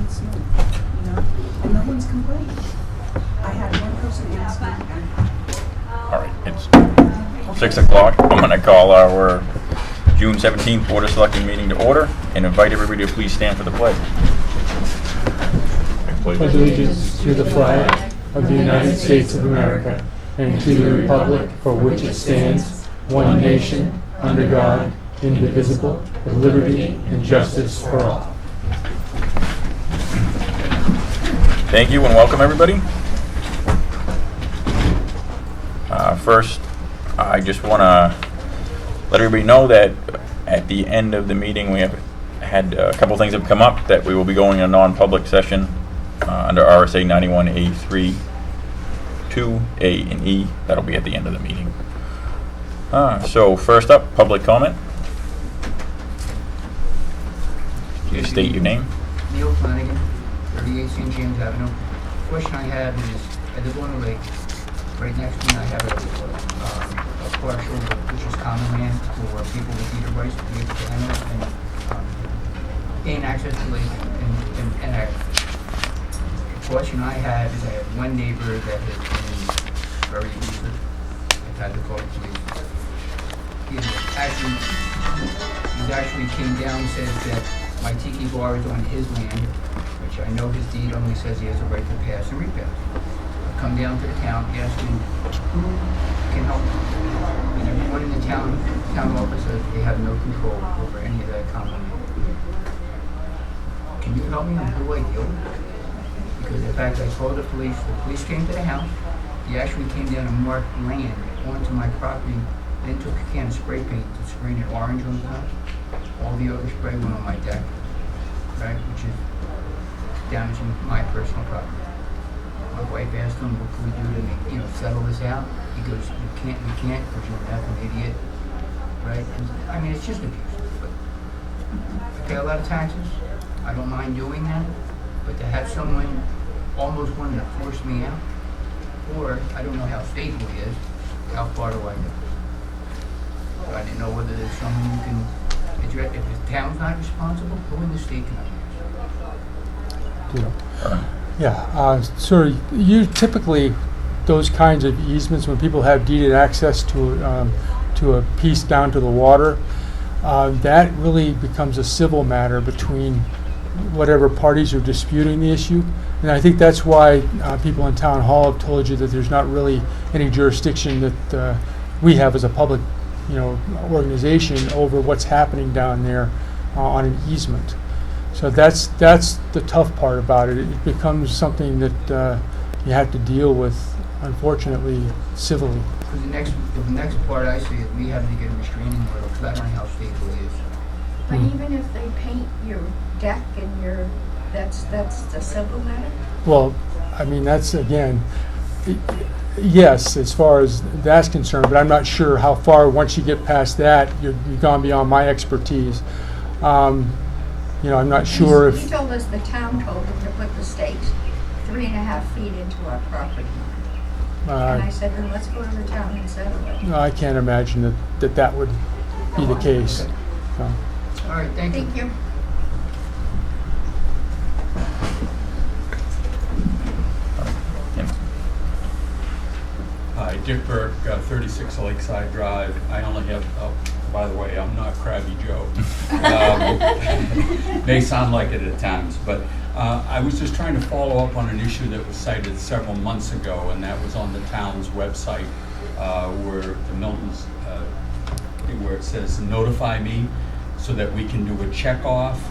months, and no one's complaining. I had one person ask me, All right, it's 6 o'clock. I'm going to call our June 17th Board of Selectmen meeting to order and invite everybody to please stand for the pledge. Pledge allegiance to the flag of the United States of America and to the republic for which it stands, one nation, under God, indivisible, with liberty and justice for all. Thank you and welcome everybody. First, I just want to let everybody know that at the end of the meeting we have had a couple things have come up that we will be going in a non-public session under RSA 91A3, 2A and E. That'll be at the end of the meeting. So first up, public comment. Please state your name. Neil Flanagan, 38 St. James Avenue. The question I have is, I live on a lake. Right next to me I have a partial, which is common land for people with deed of rights to be able to enter and gain access to the lake. And the question I have is I have one neighbor that has been very abusive. I've had to call the police. He actually came down and says that my tiki bar is on his land, which I know his deed only says he has a right to pass and repass. I've come down to the town asking who can help me. And everyone in the town office says they have no control over any of that common land. Can you help me on who I deal with? Because in fact I called the police came to the house, he actually came down and marked land onto my property, then took a can of spray paint to screen it orange on the house. All the other spray went on my deck, right, which is damaging my personal property. My wife asked him, what can we do to settle this out? He goes, we can't, because you're an effing idiot, right? And, I mean, it's just abuse. But I pay a lot of taxes. I don't mind doing that. But to have someone almost wanting to force me out, or I don't know how stable he is, how far do I go? So I didn't know whether there's someone who can address. If the town's not responsible, who in the state can I use? Sir, you typically, those kinds of easements, when people have deeded access to a piece down to the water, that really becomes a civil matter between whatever parties are disputing the issue. And I think that's why people in town hall have told you that there's not really any jurisdiction that we have as a public organization over what's happening down there on an easement. So that's the tough part about it. It becomes something that you have to deal with, unfortunately, civilly. Because the next part I see is me having to get a restraining order because I don't know how stable it is. But even if they paint your deck and that's the civil matter? Well, I mean, that's, again, yes, as far as that's concerned, but I'm not sure how far, once you get past that, you've gone beyond my expertise. I'm not sure if... You told us the town told them to put the stakes 3.5 feet into our property line. And I said, well, let's go to the town and settle it. No, I can't imagine that would be the case. Okay. So. All right, thank you. Thank you. Hi, Dick Burke, 36 Lakeside Drive. I only have, by the way, I'm not Crabby Joe. May sound like it at times, but I was just trying to follow up on an issue that was cited several months ago, and that was on the town's website where the Milton's, where it says notify me, so that we can do a check off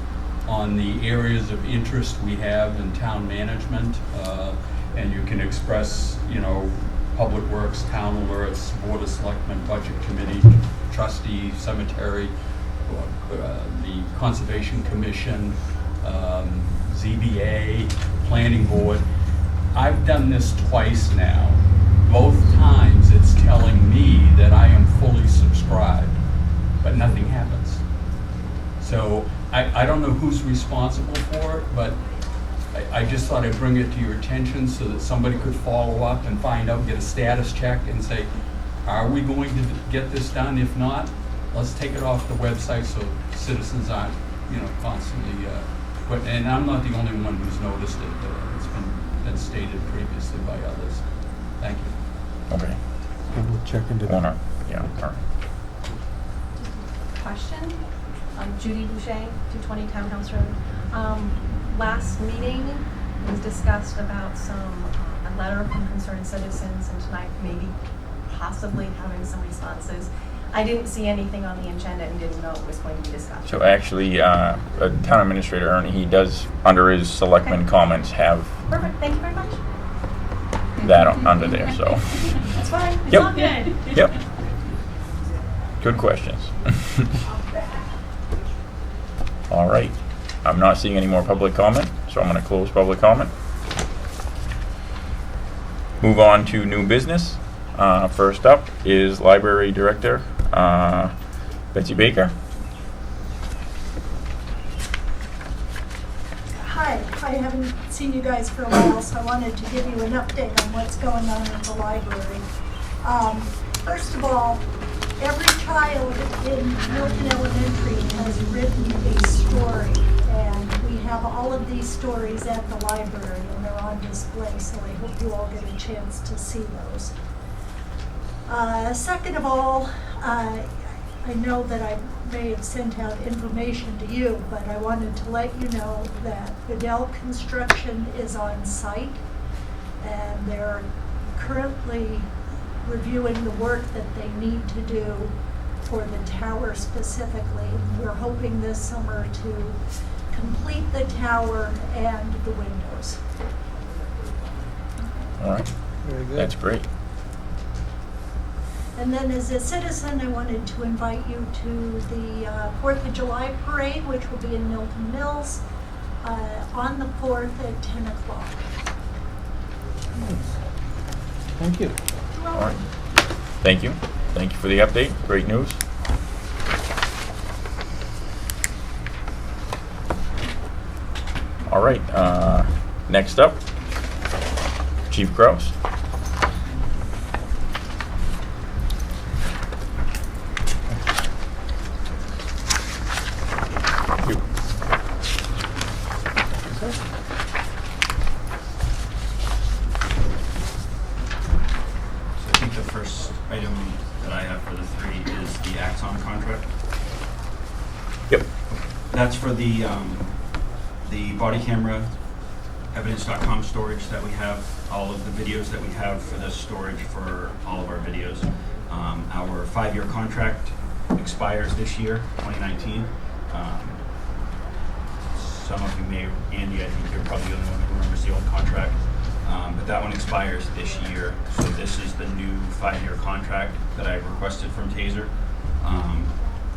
on the areas of interest we have in town management, and you can express, Public Works, Town Alerts, Board of Selectmen, Budget Committee, Trustee, Cemetery, the Conservation Commission, ZBA, Planning Board. I've done this twice now. Both times it's telling me that I am fully subscribed, but nothing happens. So I don't know who's responsible for it, but I just thought I'd bring it to your attention so that somebody could follow up and find out, get a status check and say, are we going to get this done? If not, let's take it off the website so citizens aren't, constantly But, and I'm not the only one who's noticed it. It's been stated previously by others. Thank you. Okay. And we'll check into that. Wanna, yeah, all right. Question. Judy Boucher, 220 Townhouse Road. Last meeting it was discussed about a letter from concerned citizens, and tonight maybe possibly having some responses. I didn't see anything on the agenda and didn't know it was going to be discussed. So actually, Town Administrator Ernie, he does, under his selectmen Okay. comments, have Perfect. Thank you very much. that under there, so. That's fine. It's Yep. all good. Yep. Good questions. All right. I'm not seeing any more public comment, so I'm going to close public comment. Move on to new business. First up is Library Director Betsy Baker. Hi, I haven't seen you guys for a while, so I wanted to give you an update on what's going on at the library. First of all, every child in Milton Elementary has written a story, and we have all of these stories at the library, and they're on display, so I hope you all get a chance to see those. Second of all, I know that I may have sent out information to you, but I wanted to let you know that Vidal Construction is on site, and they're currently reviewing the work that they need to do for the tower specifically. We're hoping this summer to complete the tower and the windows. All right. Very good. That's great. And then as a citizen, I wanted to invite you to the 4th of July parade, which will be in Milton Mills on the 4th at 10 o'clock. Thank you. All right. Thank you. Thank you for the update. Great news. All right. Next up, Chief Kraus. Thank you. So I think the first item that I have for the three is the Axon contract. Yep. That's for the body camera evidence.com storage that we have, all of the videos that we have for the storage for all of our videos. Our 5-year contract expires this year, 2019. Some of you may, Andy, I think you're probably the only one who remembers the old contract. But that one expires this year. So this is the new 5-year contract that I requested from Taser.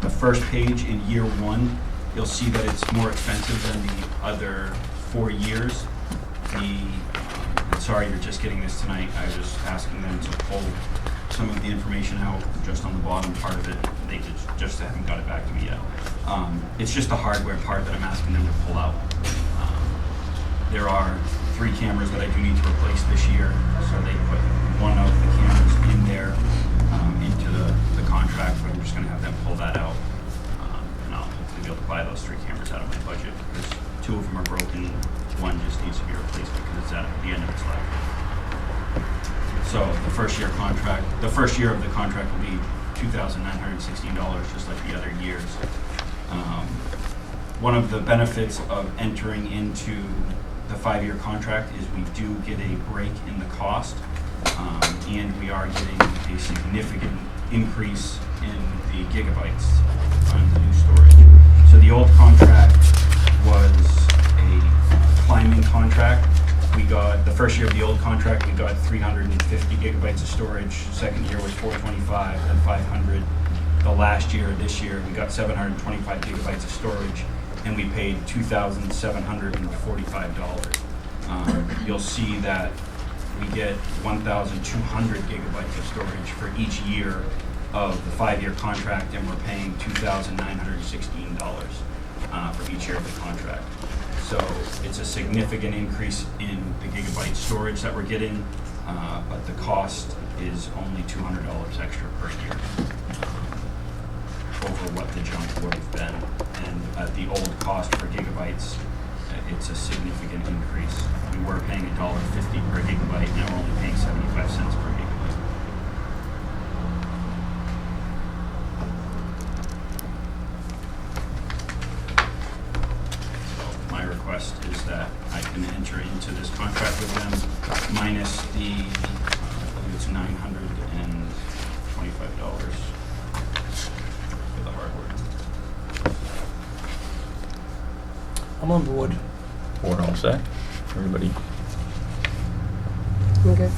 The first page in year 1, you'll see that it's more expensive than the other 4 years. Sorry, you're just getting this tonight. I was asking them to pull some of the information out just on the bottom part of it. They just haven't got it back to me yet. It's just the hardware part that I'm asking them to pull out. There are 3 cameras that I do need to replace this year, so they put one of the cameras in there into the contract, but I'm just going to have them pull that out, and I'll hopefully be able to buy those 3 cameras out of my budget because 2 of them are broken. One just needs to be replaced because it's at the end of its life. So the first year of the contract will be $2,916, just like the other years. One of the benefits of entering into the 5-year contract is we do get a break in the cost, and we are getting a significant increase in the gigabytes on the new storage. So the old contract was a climbing contract. We got, the first year of the old contract, we got 350 gigabytes of storage. Second year was 425, then 500. The last year, this year, we got 725 gigabytes of storage, and we paid $2,745. You'll see that we get 1,200 gigabytes of storage for each year of the 5-year contract, and we're paying $2,916 for each year of the contract. So it's a significant increase in the gigabyte storage that we're getting, but the cost is only $200 extra per year over what the jump would have been. And at the old cost for gigabytes, were paying $1.50 per gigabyte, now we're only paying 75 cents per gigabyte. So my request is that I can enter into this contract with them minus the, I believe it's $925 for the hardware. I'm on board. Board all set? Everybody? Okay.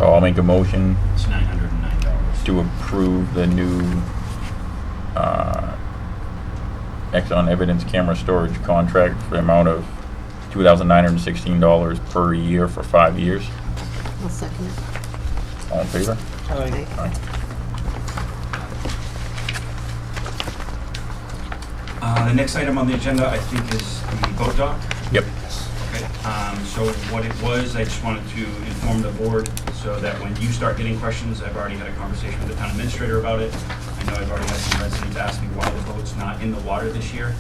Oh, I'll make a motion It's $909. to approve the new Exxon evidence camera storage contract for the amount of $2,916 per year for 5 years. I'll second it. All in favor? Aye. Aye. The next item on the agenda, I think, is the boat dock. Yep. Okay, so what it was, I just wanted to inform the board so that when you start getting questions, I've already had a conversation with the town administrator about it. I know I've already had some residents ask me why the boat's not in the water this year.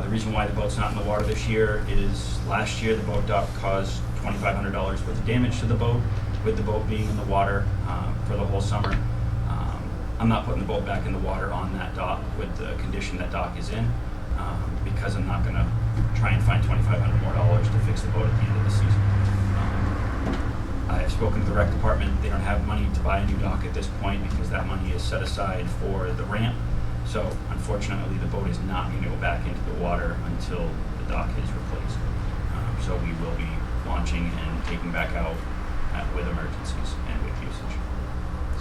The reason why the boat's not in the water this year is last year the boat dock caused $2,500 worth of damage to the boat, with the boat being in the water for the whole summer. I'm not putting the boat back in the water on that dock with the condition that dock is in, because I'm not gonna try and find $2,500 more to fix the boat at the end of the season. I've spoken to the rec department. They don't have money to buy a new dock at this point because that money is set aside for the ramp. So unfortunately, the boat is not going to go back into the water until the dock is replaced. So we will be launching and taking back out with emergencies and with usage.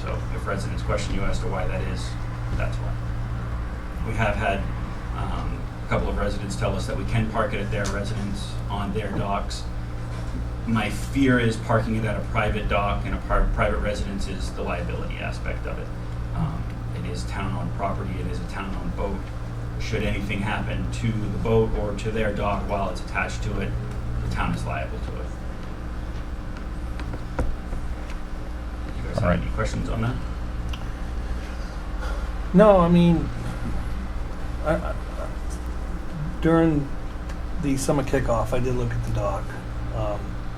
So if residents question you as to why that is, that's why. We have had a couple of residents tell us that we can park it at their residence on their docks. My fear is parking it at a private dock and a private residence is the liability aspect of it. It is town-owned property, it is a town-owned boat. Should anything happen to the boat or to their dock while it's attached to it, the town is liable to it. You guys All have right. any questions on that? No, I mean, during the summer kickoff, I did look at the dock,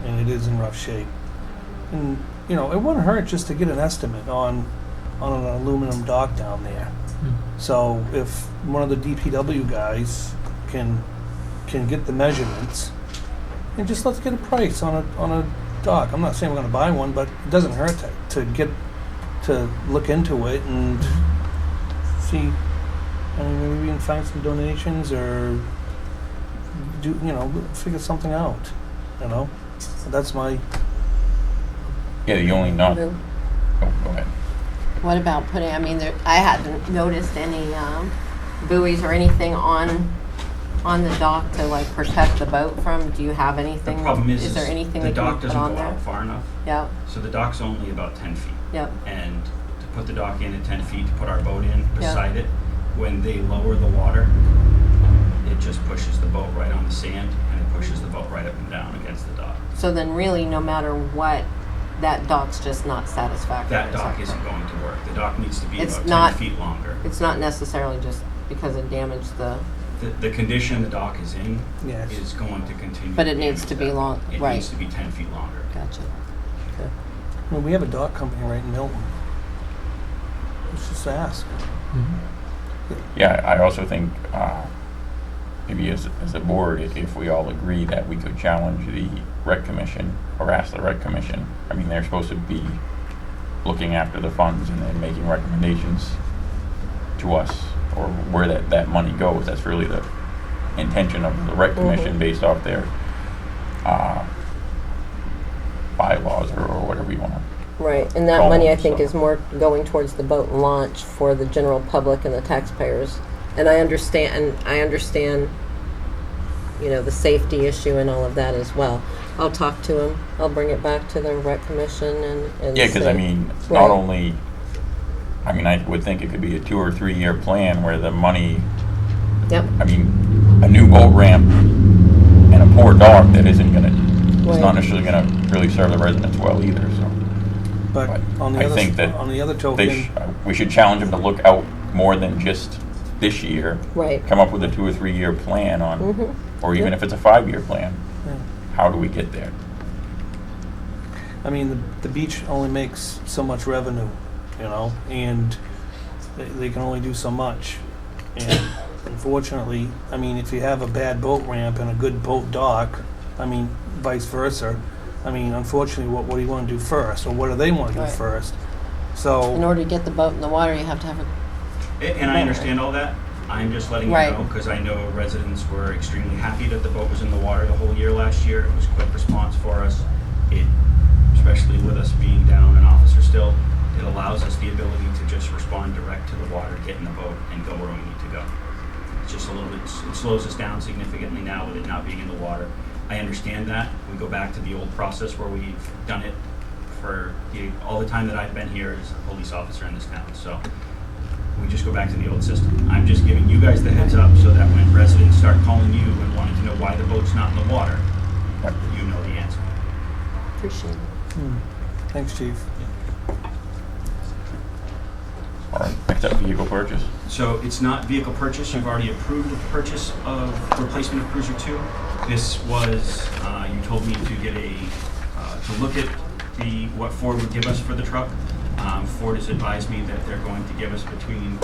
and it is in rough shape. And, you know, it wouldn't hurt just to get an estimate on an aluminum dock down there. So if one of the DPW guys can get the measurements, and just let's get a price on a dock. I'm not saying we're going to buy one, but it doesn't hurt to look into it and see. I mean, maybe we can find some donations or figure something out. You know, that's my. Yeah, the only not. Bill? Oh, go ahead. What about putting, I mean, I hadn't noticed any buoys or anything on the dock to like protect the boat from. Do you have anything? The problem is there anything the that can dock be put doesn't on go there? out far enough. Yep, So the dock's only about 10 feet. yep, And to put the dock in at 10 feet, to put our boat in Yeah. beside it, when they lower the water, it just pushes the boat right on the sand and it pushes the boat right up and down against the dock. so then really no matter what, that dock's just not satisfactory. That is dock that isn't correct? going to work. The dock needs to be It's about not- 10 feet longer. It's not necessarily just because it damaged the, The condition the dock is in Yes. is going to continue. But to it needs damage to be that. long- It right. needs to be 10 feet longer. gotcha. Okay. I mean, we have a dock company right in Milton. Let's just ask. Yeah, I also think maybe as a board, if we all agree that we could challenge the rec commission or ask the rec commission. I mean, they're supposed to be looking after the funds and then making recommendations to us or where that money goes. That's really the intention of the rec commission based off their bylaws or whatever you want to. Right, and that Call money I them, think so. is more going towards the boat launch for the general public and the taxpayers. And I understand, the safety issue and all of that as well. I'll talk to him. I'll bring it back to the rec commission and Yeah, because see. I mean, Right. not only, I mean, I would think it could be a 2 or 3 year plan where the money, Yep, I mean, a new boat ramp and a poor dock that isn't gonna, it's Right. not necessarily gonna really serve the residents well either, so. But But on the I other think that on the other They token, we should challenge them to look out more than just this year. right. Come up with a 2 or 3 year plan on, Mhm. or even Yep. if it's a 5 year plan. yeah. how do we get there? I mean, the beach only makes so much revenue, you know, and they can only do so much. And unfortunately, I mean, if you have a bad boat ramp and a good boat dock, I mean, vice versa, I mean, unfortunately, what do you want to do first, or what do they want to do Right. first? So, In order to get the boat in the water, you have to have a, And I understand all that. I'm just letting you Right. know, because I know residents were extremely happy that the boat was in the water the whole year last year. It was a quick response for us. It, especially with us being down an officer still, it allows us the ability to just respond direct to the water, get in the boat, and go where we need to go. It's just a little bit, it slows us down significantly now with it not being in the water. I understand that. We go back to the old process where we've done it for all the time that I've been here as a police officer in this town. So we just go back to the old system. I'm just giving you guys the heads up so that when residents start calling you and wanting to know why the boat's not in the water, you know the answer. appreciate it. thanks, Chief. All right, next up, vehicle purchase. So it's not vehicle purchase. You've already approved the purchase of replacement of Cruiser 2. This was, you told me to get to look at what Ford would give us for the truck. Ford has advised me that they're going to give us between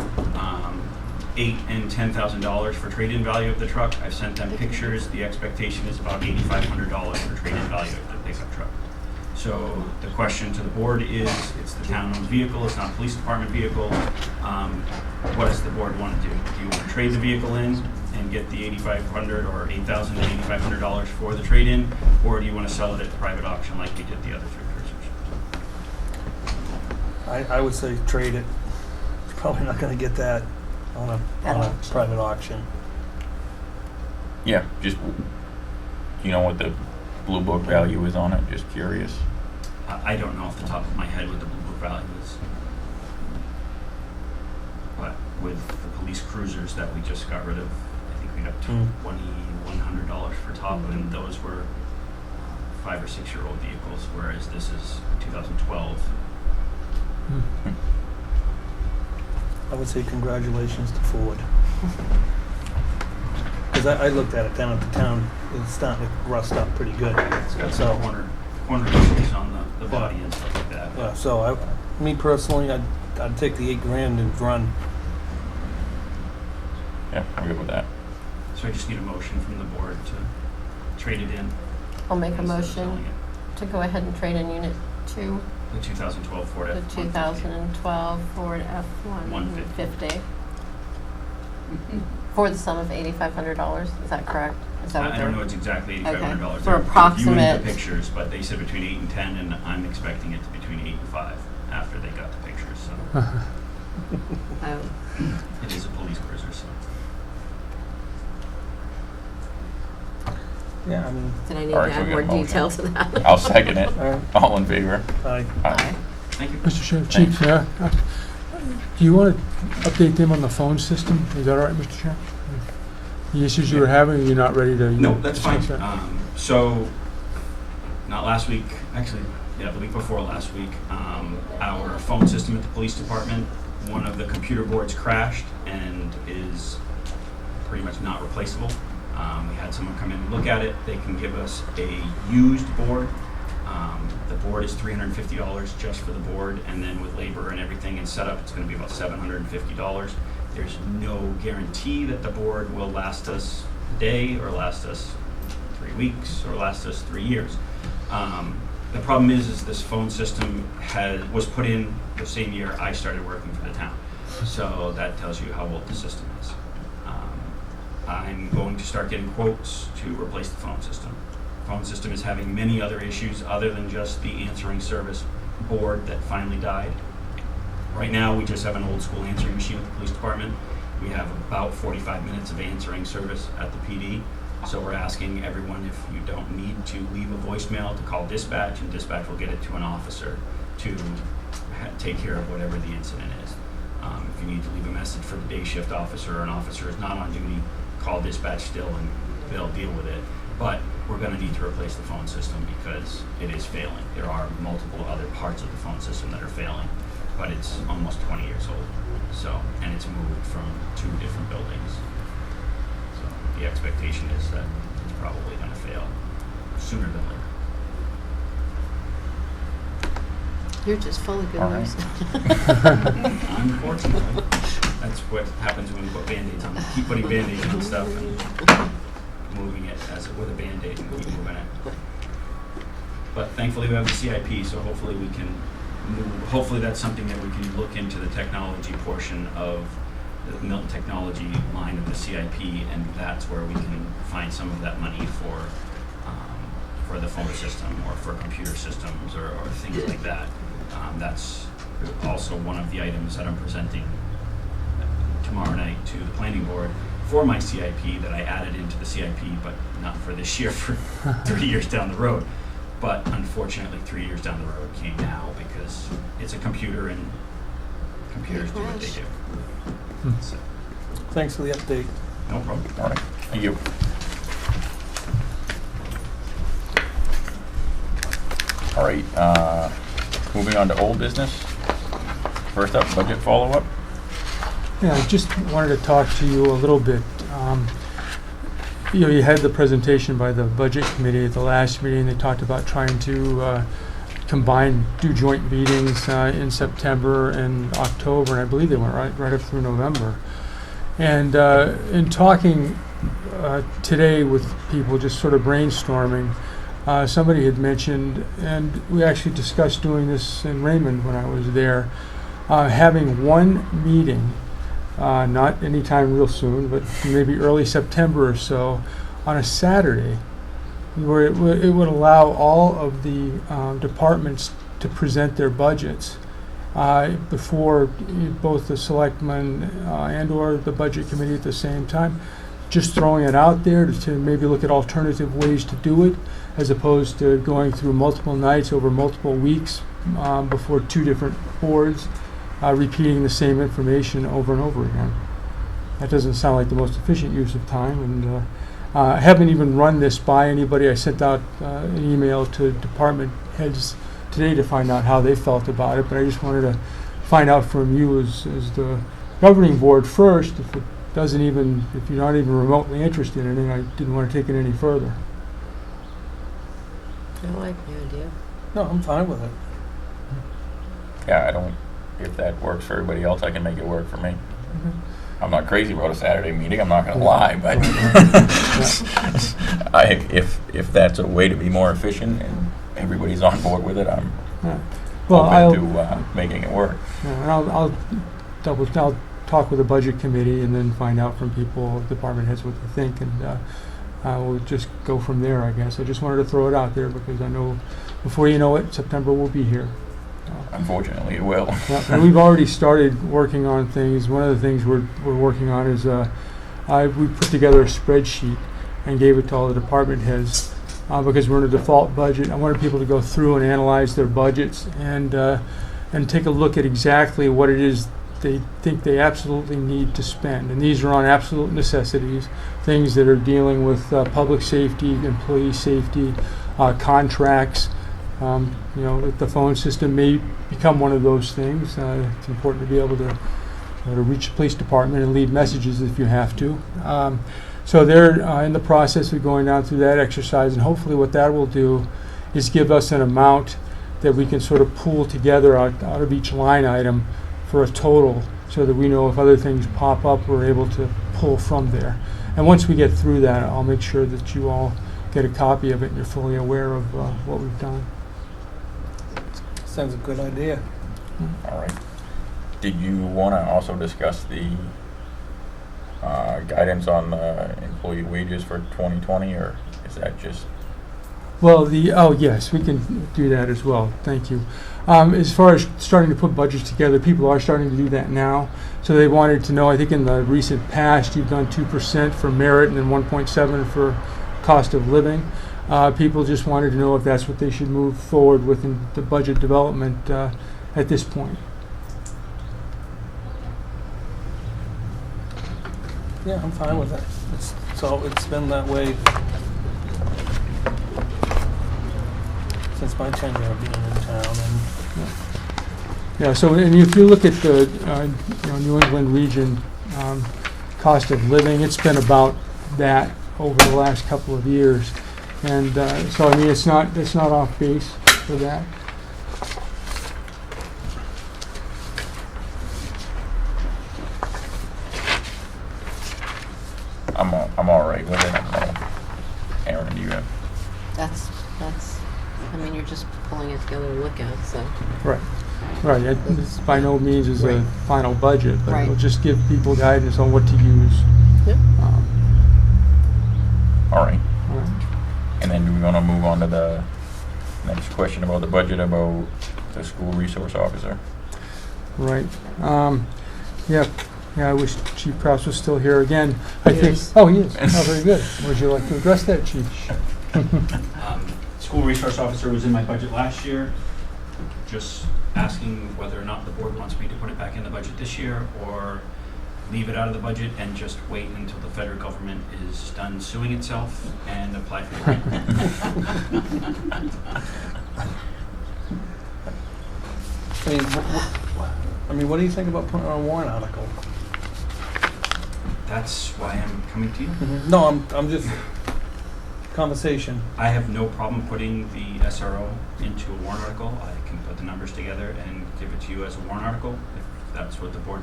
$8,000 and $10,000 for trade-in value of the truck. I've sent them pictures. The expectation is about $8,500 for trade-in value of the pickup truck. So the question to the board is, it's the town-owned vehicle, it's not a police department vehicle. What does the board want to do? Do you want to trade the vehicle in and get the $8,500 or $8,000 to $8,500 for the trade-in, or do you want to sell it at private auction like we did the other three cruisers? I would say trade it. Probably not going to get that on a auction. private auction. Yeah, just, you know what the Blue Book value is on it? Just curious. I don't know off the top of my head what the Blue Book value is. But with the police cruisers that we just got rid of, I think we got $2,100 for top, and those were 5 or 6 year old vehicles, whereas this is 2012. I would say congratulations to Ford. Because I looked at it down at the town, it's starting to rust up pretty good. It's got some corner issues on the body and stuff like that. Yeah, so me personally, I'd take the $8,000 and run. Yeah, I'm good with that. So I just need a motion from the board to trade it in. I'll make a instead of selling motion it. to go ahead and trade in Unit 2, The 2012 Ford the F-150. 2012 Ford F-150. 150. For the sum of $8,500, is that correct? Is that what I don't know they're- it's exactly $8,500. Okay. They're For approximate- reviewing the pictures, but they said between 8 and 10, and I'm expecting it to be between 8 and 5 after they got the pictures. So Oh. it is a police cruiser. So Yeah, I mean, Did I need All to right, so add we more got a motion. detail to that? I'll second it. all right, All in favor? aye. Aye. thank you. Mr. Chair, Chief, do you want to update them on the phone system? Is that all right, Mr. Chair? The issues you were having, you're not ready to? No, that's fine. discuss that? So, not last week, actually, yeah, the week before last week, our phone system at the police department, one of the computer boards crashed and is pretty much not replaceable. We had someone come in and look at it. They can give us a used board. The board is $350 just for the board, and then with labor and everything and setup, it's going to be about $750. There's no guarantee that the board will last us a day or last us 3 weeks or last us 3 years. The problem is this phone system was put in the same year I started working for the town. So that tells you how old the system is. I'm going to start getting quotes to replace the phone system. The phone system is having many other issues other than just the answering service board that finally died. Right now, we just have an old school answering machine at the police department. We have about 45 minutes of answering service at the PD. So we're asking everyone, if you don't need to leave a voicemail, to call dispatch, and dispatch will get it to an officer to take care of whatever the incident is. If you need to leave a message for the day shift officer, or an officer is not on duty, call dispatch still and they'll deal with it. But we're going to need to replace the phone system because it is failing. There are multiple other parts of the phone system that are failing, but it's almost 20 years old. So, and it's moved from 2 different buildings. So the expectation is that it's probably going to fail sooner than later. You're just full of good All news. Unfortunately, that's what happens when we put Band-Aids on. Keep putting Band-Aids on stuff and moving it as with a Band-Aid and keep moving it. But thankfully we have the CIP, so hopefully we can move, hopefully that's something that we can look into the technology portion of the Milton technology line of the CIP, and that's where we can find some of that money for the phone system or for computer systems or things like that. That's also one of the items that I'm presenting tomorrow night to the planning board for my CIP that I added into the CIP, but not for this year, for 3 years down the road. But unfortunately, 3 years down the road came now because it's a computer and computers do what they do. So, Thanks for the update. no problem. All right, thank you. All right, moving on to old business. First up, budget follow-up. Yeah, I just wanted to talk to you a little bit. You had the presentation by the budget committee at the last meeting. They talked about trying to do joint meetings in September and October, and I believe they went right up through November. And in talking today with people, just sort of brainstorming, somebody had mentioned, and we actually discussed doing this in Raymond when I was there, having one meeting, not anytime real soon, but maybe early September or so, on a Saturday, where it would allow all of the departments to present their budgets before both the selectmen and or the budget committee at the same time. Just throwing it out there to maybe look at alternative ways to do it, as opposed to going through multiple nights over multiple weeks before two different boards, repeating the same information over and over again. That doesn't sound like the most efficient use of time, and I haven't even run this by anybody. I sent out an email to department heads today to find out how they felt about it, but I just wanted to find out from you as the governing board first, if you're not even remotely interested in it. I didn't want to take it any further. I like the idea. No, I'm fine with it. Yeah, if that works for everybody else, I can make it work for me. Mm-hmm. I'm not crazy about a Saturday meeting, I'm not gonna lie, but if that's a way to be more efficient and everybody's on board with it, I'm Yeah. Well, open to making it work. Yeah, and I'll talk with the budget committee and then find out from people, department heads, what they think, and we'll just go from there, I guess. I just wanted to throw it out there because I know before you know it, September will be here. Unfortunately, it will. Yeah, and we've already started working on things. One of the things we're working on is we put together a spreadsheet and gave it to all the department heads because we're in a default budget. I wanted people to go through and analyze their budgets and take a look at exactly what it is they think they absolutely need to spend. And these are on absolute necessities, things that are dealing with public safety, employee safety, contracts. The phone system may become one of those things. It's important to be able to reach the police department and leave messages if you have to. So they're in the process of going down through that exercise, and hopefully what that will do is give us an amount that we can sort of pool together out of each line item for a total, so that we know if other things pop up, we're able to pull from there. And once we get through that, I'll make sure that you all get a copy of it and you're fully aware of what we've done. Sounds a good idea. All right. Did you want to also discuss the guidance on employee wages for 2020, or is that just? Well, yes, we can do that as well. Thank you. As far as starting to put budgets together, people are starting to do that now. So they wanted to know, I think in the recent past, you've done 2% for merit and then 1.7 for cost of living. People just wanted to know if that's what they should move forward with in the budget development at this point. Yeah, I'm fine with it. It's been that way since my tenure of being in town. Yeah. So and if you look at the New England region cost of living, it's been about that over the last couple of years. And so, I mean, it's not off base for that. I'm all right with it. I don't know. Aaron, do you have? That's, I mean, you're just pulling it together to look at, so. Right. Right, this by no means is a Right. final budget, but Right. it'll just give people guidance on what to use. Yep. All right. All right. And then do we want to move on to the next question about the budget, about the school resource officer? Right. Yeah, I wish Chief Kraus was still here again. I He think. is. Oh, he is. Oh, very good. Would you like to address that, Chief? School resource officer was in my budget last year. Just asking whether or not the board wants me to put it back in the budget this year or leave it out of the budget and just wait until the federal government is done suing itself and apply for the grant. I mean, what do you think about putting on a warrant article? That's why I'm coming to you. No, I'm just, conversation. I have no problem putting the SRO into a warrant article. I can put the numbers together and give it to you as a warrant article. If that's what the board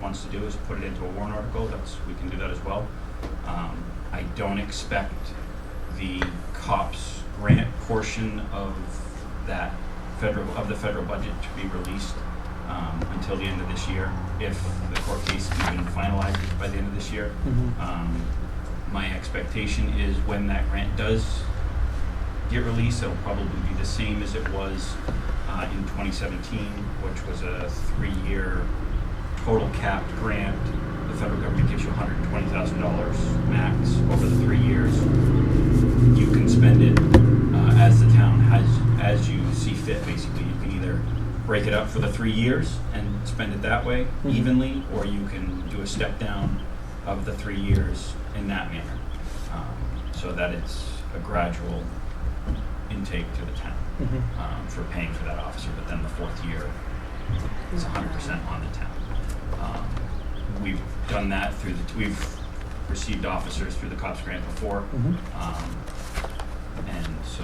wants to do, is put it into a warrant article, we can do that as well. I don't expect the COPS grant portion of the federal budget to be released until the end of this year, if the court case is even finalized by the end of this year. My expectation is when that grant does get released, it'll probably be the same as it was in 2017, which was a 3-year total capped grant. The federal government gives you $120,000 max over the 3 years. You can spend it as the town as you see fit. Basically, you can either break it up for the 3 years and spend it that way evenly, or you can do a step down of the 3 years in that manner, so that it's a gradual intake to the town for paying for that officer. But then the 4th year is 100% on the town. We've done that we've received officers through the COPS grant before, and so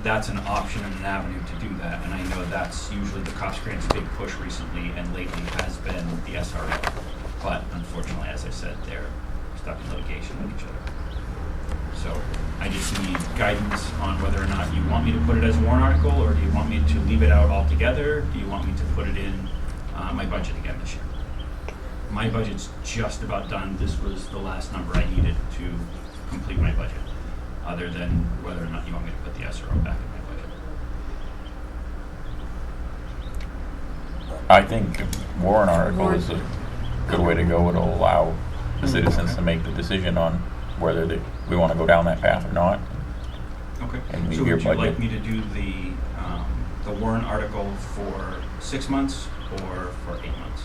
that's an option and an avenue to do that. And I know that's usually the COPS grant's big push recently and lately has been the SRO. But unfortunately, as I said, they're stuck in litigation with each other. So I just need guidance on whether or not you want me to put it as a warrant article, or do you want me to leave it out altogether? Do you want me to put it in my budget again this year? My budget's just about done. This was the last number I needed to complete my budget, other than whether or not you want me to put the SRO back in my budget. I think warrant article is a good way to go. It'll allow the citizens to make the decision on whether we want to go down that path or not. Okay. And leave So your would you budget. like me to do the warrant article for 6 months or for 8 months?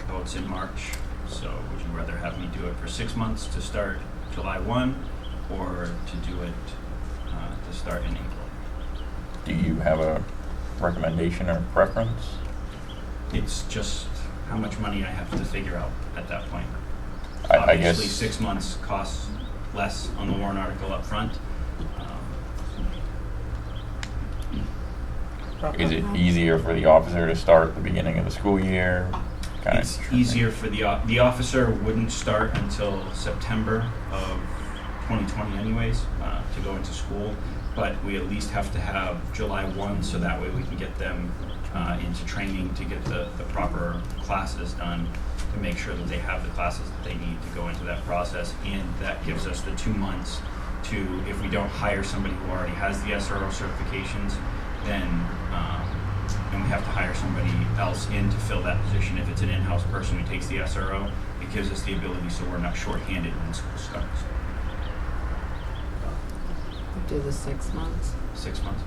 Oh, it's in March, so would you rather have me do it for 6 months to start July 1, or to do it to start in April? Do you have a recommendation or preference? It's just how much money I have to figure out at that point. I guess. Obviously, 6 months costs less on the warrant article up front. Is it easier for the officer to start at the beginning of the school year? It's easier for the officer wouldn't start until September of 2020 anyways, to go into school, but we at least have to have July 1, so that way we can get them into training to get the proper classes done, to make sure that they have the classes that they need to go into that process. And that gives us the 2 months to, if we don't hire somebody who already has the SRO certifications, then and we have to hire somebody else in to fill that position. If it's an in-house person who takes the SRO, it gives us the ability so we're not short-handed when school starts. Do the 6 months. 6 months.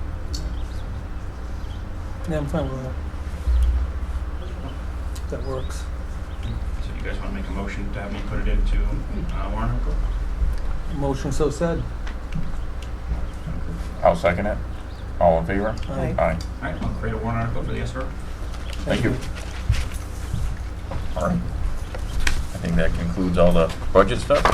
Yeah, I'm fine with that. That works. So do you guys want to make a motion to have me put it into warrant article? Motion so said. I'll second it. All in favor? Aye. Aye. All right, I'll create a warrant article for the SRO. Thank you. All right. I think that concludes all the budget stuff.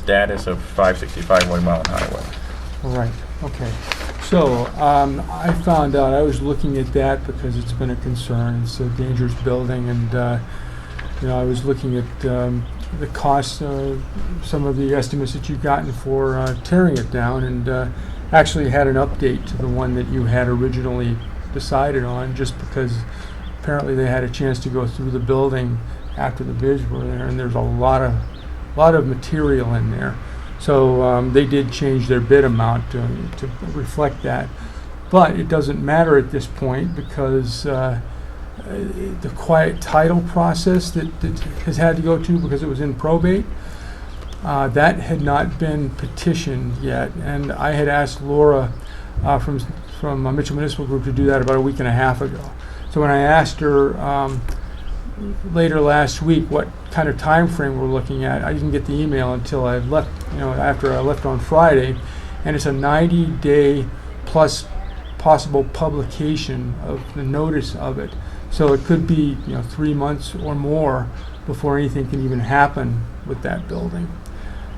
Status of 565 White Mountain Highway. Right, okay. So, I found out, I was looking at that because it's been a concern. It's a dangerous building, and, I was looking at the costs, some of the estimates that you've gotten for tearing it down, and actually had an update to the one that you had originally decided on, just because apparently they had a chance to go through the building after the bids were there, and there's a lot of material in there. So they did change their bid amount to reflect that. But it doesn't matter at this point because the quiet title process that has had to go to because it was in probate, that had not been petitioned yet. And I had asked Laura from Mitchell Municipal Group to do that about a week and a half ago. So when I asked her later last week what kind of time frame we're looking at, I didn't get the email until I left, after I left on Friday, and it's a 90-day plus possible publication of the notice of it. So it could be 3 months or more before anything can even happen with that building.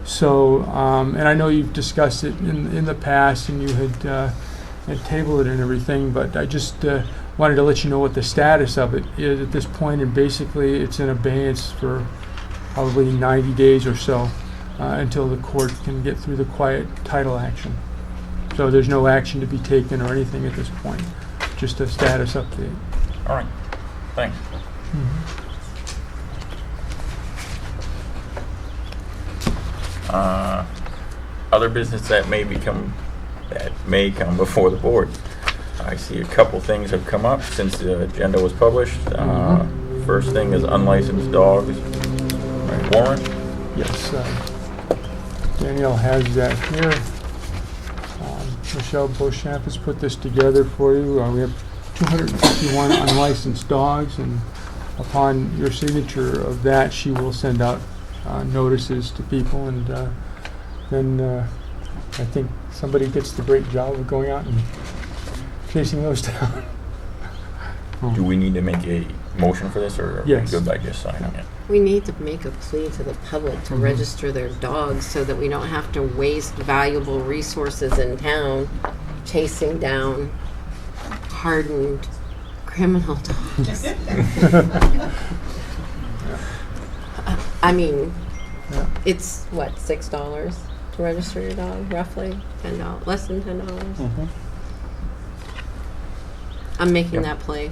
So, and I know you've discussed it in the past, and you had tabled it and everything, but I just wanted to let you know what the status of it is at this point, and basically it's in abeyance for probably 90 days or so until the court can get through the quiet title action. So there's no action to be taken or anything at this point, just a status update. All right, thanks. Other business that may come before the board. I see a couple things have come up since the agenda was published. First thing is unlicensed dogs. Right, Warren? Yes, Danielle has that here. Michelle Beauchamp has put this together for you. We have 251 unlicensed dogs, and upon your signature of that, she will send out notices to people, and then I think somebody gets the great job of going out and chasing those down. Do we need to make a motion for this, or are Yes. we good by just signing it? We need to make a plea to the public to register their dogs so that we don't have to waste valuable resources in town chasing down hardened criminal dogs. I mean, Yeah. it's what, $6 to register your dog, roughly? $10, less than $10. I'm making that plea.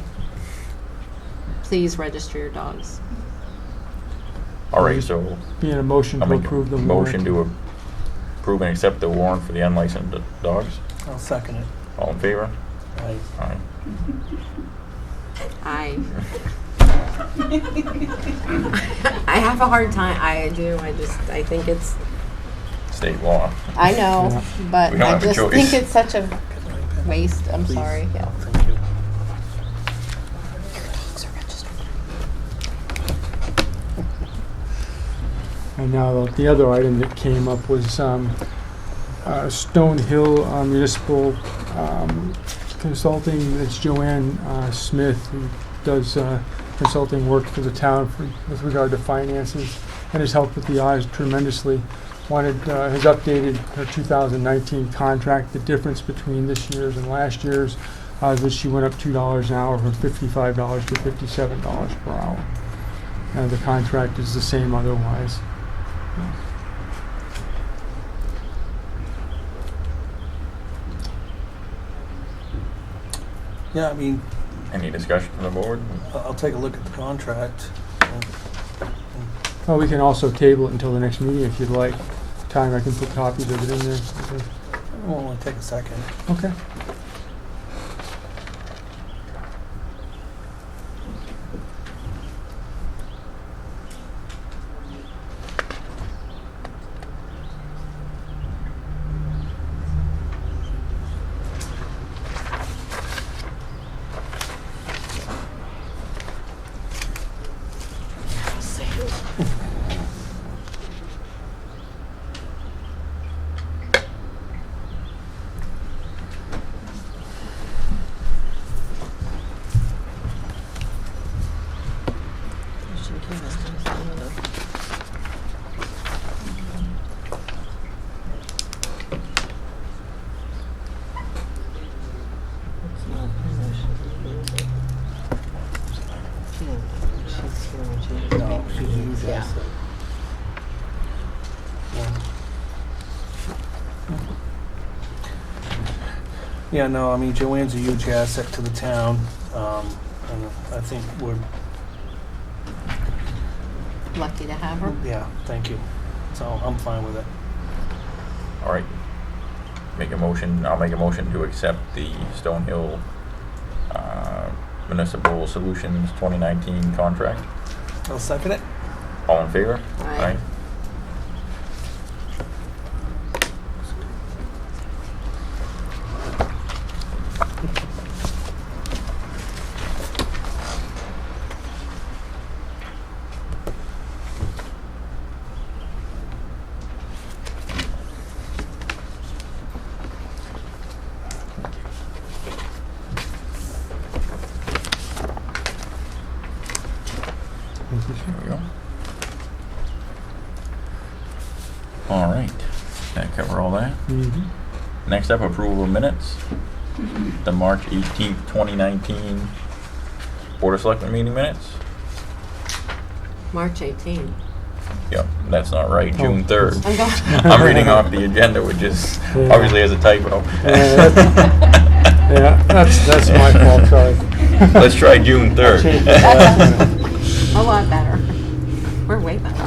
Please register your dogs. All right, so Being a motion I'll to make approve the a motion warrant. to approve and accept the warrant for the unlicensed dogs. I'll second it. All in favor? Aye. Aye. I have a hard time. I do. I think it's. State law. I know, Yeah. but We don't I have a just choice. think it's such a waste. I'm Please. sorry. Yeah. Thank you. And now the other item that came up was Stone Hill Municipal Consulting. It's Joanne Smith, who does consulting work for the town with regard to finances, and has helped with the audit tremendously. Has updated her 2019 contract. The difference between this year's and last year's was she went up $2 an hour from $55 to $57 per hour. And the contract is the same otherwise. Yeah, I mean, Any discussion from the board? I'll take a look at the contract. Well, we can also table it until the next meeting if you'd like. Time I can put copies of it in there. It won't only take a second. Okay. No, she's a huge Yeah. asset. Yeah, no, I mean, Joanne's a huge asset to the town, and I think we're, Lucky to have her. yeah, thank you. So I'm fine with it. All right. I'll make a motion to accept the Stonehill Municipal Solutions 2019 contract. I'll second it. All in favor? Aye. There we go. All right. That cover all that? Mhm. Next up, approval of minutes. The March 18th, 2019 Board of Selectmen meeting minutes. March 18. Yep, that's not right. Oh. June 3rd. I'm going. I'm reading off the agenda, which is Yeah. obviously has a typo. Yeah, that's my fault, sorry. Let's try June 3rd. Change it. A lot better. We're way better.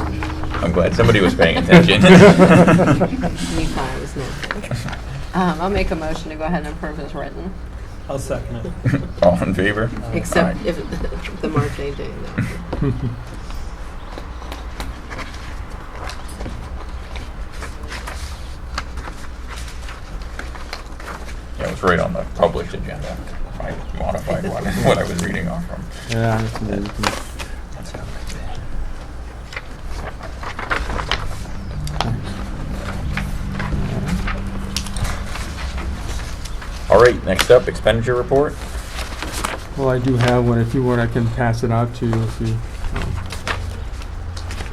I'm glad somebody was paying attention. You thought I was not. I'll make a motion to go ahead and approve as written, I'll second it. All in favor? except Aye. if the March 18. No. Yeah, it was right on the published agenda. I modified what I was reading off from. Yeah, that's amazing. That's not right there. All right, next up, expenditure report. Well, I do have one. If you want, I can pass it out to you if you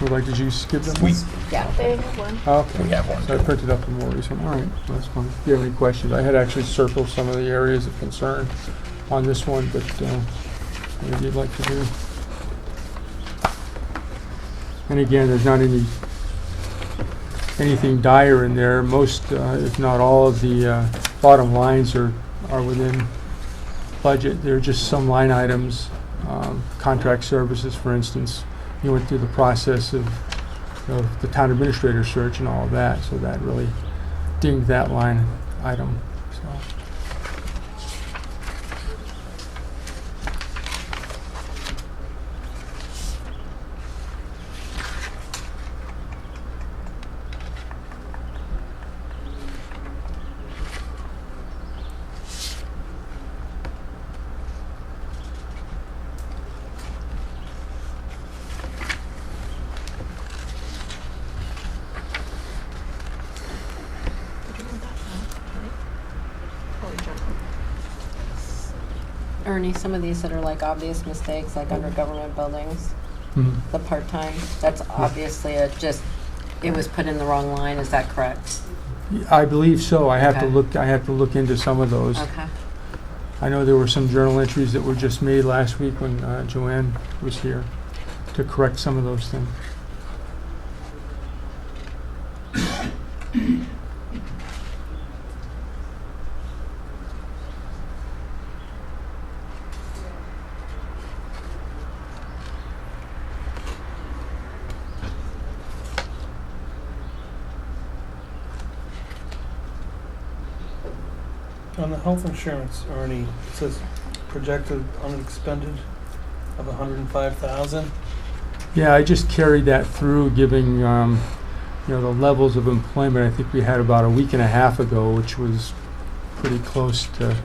would like. Did you skip them? We Yeah. They have one. Okay. We have one, So I too. printed up the more recent. All right, that's fine. If you have any questions, I had actually circled some of the areas of concern on this one, but whatever you'd like to do. And again, there's not anything dire in there. Most, if not all, of the bottom lines are within budget. There are just some line items, contract services, for instance. You went through the process of the town administrator search and all of that, so that really dinged that line item. So. Ernie, some of these that are like obvious mistakes, like under government buildings, Mhm. the part-time, that's obviously it was put in the wrong line, is that correct? I believe so. I have to Okay. look into some of those. Okay. I know there were some journal entries that were just made last week when Joanne was here to correct some of those things. On the health insurance, Ernie, it says projected unexpended of 105,000. Yeah, I just carried that through, giving the levels of employment. I think we had about a week and a half ago, which was pretty close to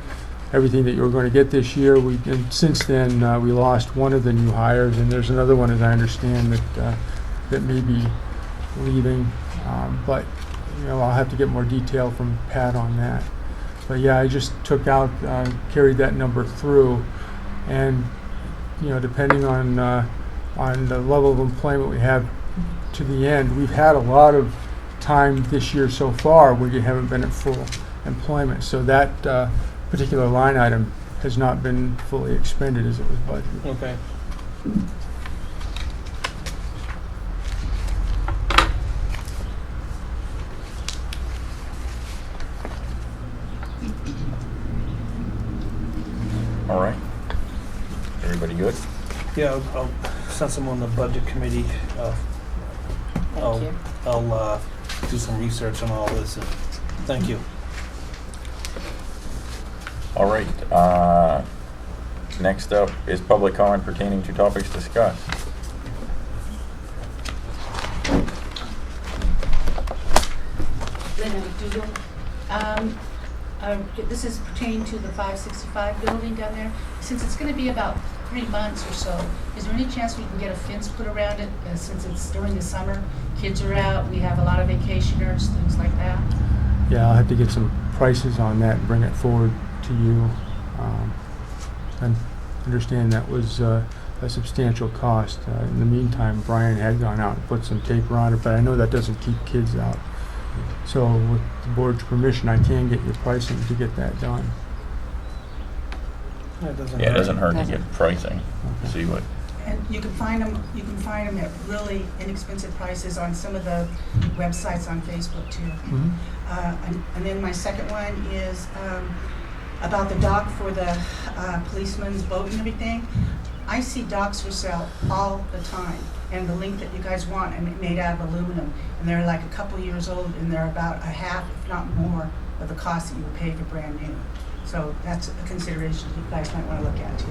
everything that you were going to get this year. And since then, we lost one of the new hires, and there's another one, as I understand, that may be leaving. But I'll have to get more detail from Pat on that. But yeah, I just took out, carried that number through, and depending on the level of employment we have to the end, we've had a lot of time this year so far where you haven't been at full employment. So that particular line item has not been fully expended as it was budgeted. Okay. Everybody good? Yeah, I'll since I'm on the budget committee, Thank you. I'll do some research on all this. And thank you. All right, next up is public comment pertaining to topics discussed. Linda McDougal. This is pertaining to the 565 building down there. Since it's going to be about 3 months or so, is there any chance we can get a fence put around it, since it's during the summer? Kids are out, we have a lot of vacationers, things like that. Yeah, I'll have to get some prices on that and bring it forward to you. And understand that was a substantial cost. In the meantime, Brian had gone out and put some tape around it, but I know that doesn't keep kids out. So with the board's permission, I can get your pricing to get that done. It doesn't Yeah, it doesn't hurt to Doesn't. get pricing, see what, And you can find them at really inexpensive prices on some of the websites on Facebook too. Mhm. And then my second one is about the dock for the policeman's boat and everything. I see docks for sale all the time, and the link that you guys want, and made out of aluminum, and they're like a couple years old, and they're about a half, if not more, of the cost that you would pay for brand new. So that's a consideration you guys might want to look at too.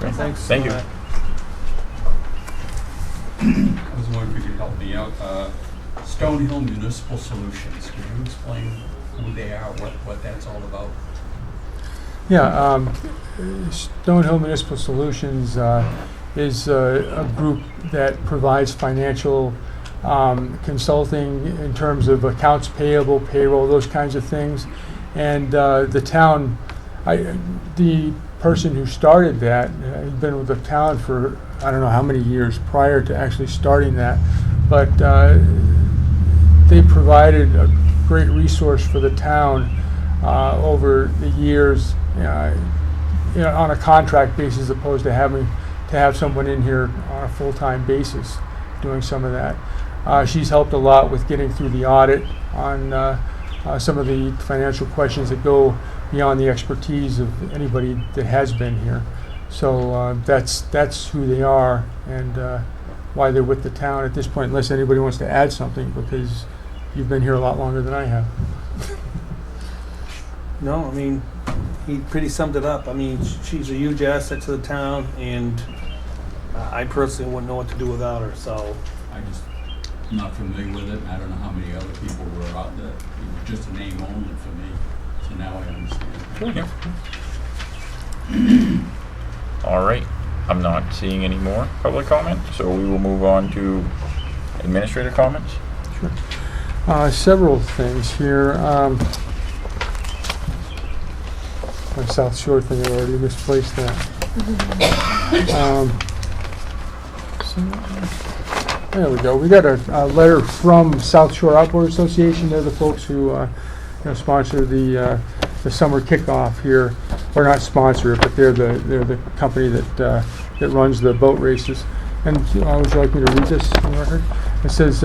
okay, Thanks. thank you. for that. I was wondering if you could help me out. Stonehill Municipal Solutions, could you explain who they are, what that's all about? Yeah, Stonehill Municipal Solutions is a group that provides financial consulting in terms of accounts payable, payroll, those kinds of things. And the town, the person who started that had been with the town for I don't know how many years prior to actually starting that, but they provided a great resource for the town over the years, on a contract basis, as opposed to having to have someone in here on a full-time basis doing some of that. She's helped a lot with getting through the audit on some of the financial questions that go beyond the expertise of anybody that has been here. So that's who they are and why they're with the town at this point, unless anybody wants to add something, because you've been here a lot longer than I have. No, I mean, he pretty summed it up. I mean, she's a huge asset to the town, and I personally wouldn't know what to do without her, so. I'm not familiar with it, and I don't know how many other people were out there. It was just a name only for me, so now I understand. All right, I'm not seeing any more public comment, so we will move on to administrative comments. Sure. Several things here. My South Shore thing, I already misplaced that. There we go. We got a letter from South Shore Outboard Association. They're the folks who sponsor the summer kickoff here, or not sponsor it, but they're the company that runs the boat races. And would you like me to read this on the record? It says,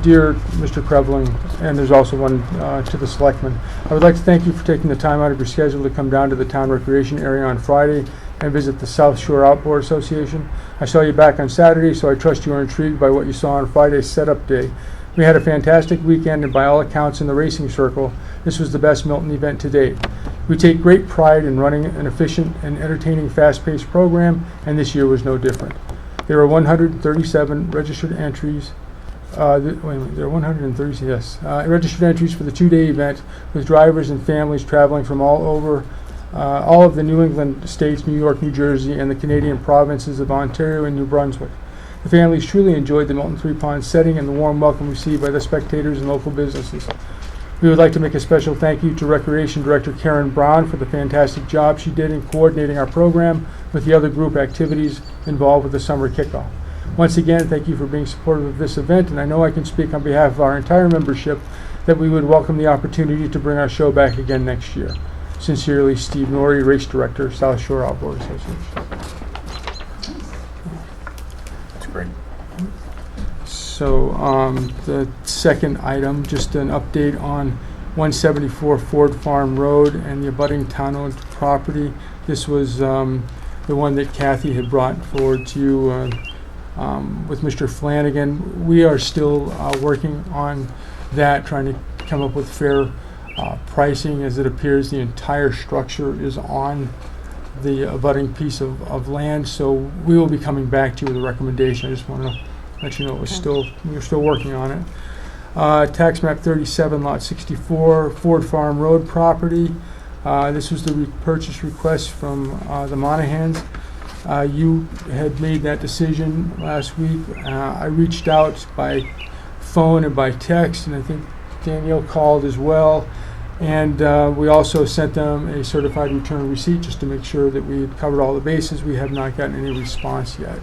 "Dear Mr. Krevling," and there's also one to the selectmen. "I would like to thank you for taking the time out of your schedule to come down to the town recreation area on Friday and visit the South Shore Outboard Association. I saw you back on Saturday, so I trust you are intrigued by what you saw on Friday's setup day. We had a fantastic weekend, and by all accounts in the racing circle, this was the best Milton event to date. We take great pride in running an efficient and entertaining fast-paced program, and this year was no different. There were 137 registered entries. There are 130, yes, registered entries for the two-day event, with drivers and families traveling from all of the New England states, New York, New Jersey, and the Canadian provinces of Ontario and New Brunswick. The families truly enjoyed the Milton Three Ponds setting and the warm welcome received by the spectators and local businesses. We would like to make a special thank you to Recreation Director Karen Brown for the fantastic job she did in coordinating our program with the other group activities involved with the summer kickoff. Once again, thank you for being supportive of this event, and I know I can speak on behalf of our entire membership that we would welcome the opportunity to bring our show back again next year. Sincerely, Steve Norrie, Race Director, South Shore Outboard Association." That's great. So the second item, just an update on 174 Ford Farm Road and the abutting town-owned property. This was the one that Kathy had brought forward to you with Mr. Flanagan. We are still working on that, trying to come up with fair pricing, as it appears the entire structure is on the abutting piece of land. So we will be coming back to you with a recommendation. I just want to let you know we're still working on it. Tax map 37, lot 64, Ford Farm Road property. This was the purchase request from the Monahans. You had made that decision last week. I reached out by phone and by text, and I think Danielle called as well. And we also sent them a certified return receipt just to make sure that we had covered all the bases. We have not gotten any response yet